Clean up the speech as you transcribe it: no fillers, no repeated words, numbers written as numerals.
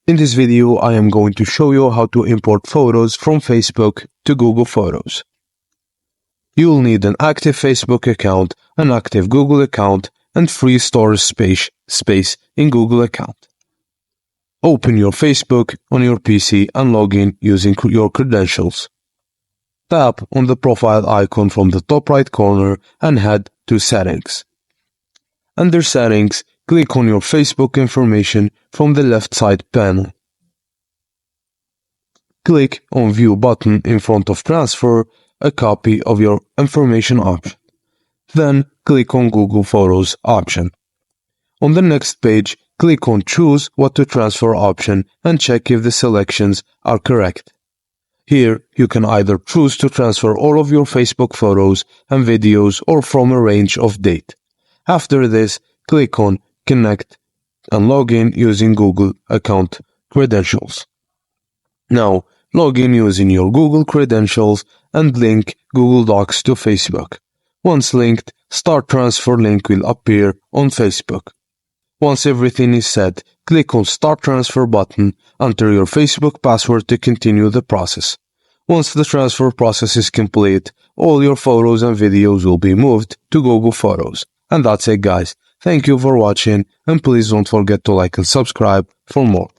In this video, I am going to show you how to import photos from Facebook to Google Photos. You'll need an active Facebook account, an active Google account, and free storage space in Google account. Open your Facebook on your PC and log in using your credentials. Tap on the profile icon from the top right corner and head to Settings. Under Settings, click on your Facebook information from the left side panel. Click on View button in front of Transfer a copy of your information option. Then click on Google Photos option. On the next page, click on Choose What to Transfer option and check if the selections are correct. Here, you can either choose to transfer all of your Facebook photos and videos or from a range of date. After this, click on Connect and log in using Google account credentials. Now, log in using your Google credentials and link Google Docs to Facebook. Once linked, Start Transfer link will appear on Facebook. Once everything is set, click on Start Transfer button, enter your Facebook password to continue the process. Once the transfer process is complete, all your photos and videos will be moved to Google Photos. And that's it, guys. Thank you for watching, and please don't forget to like and subscribe for more.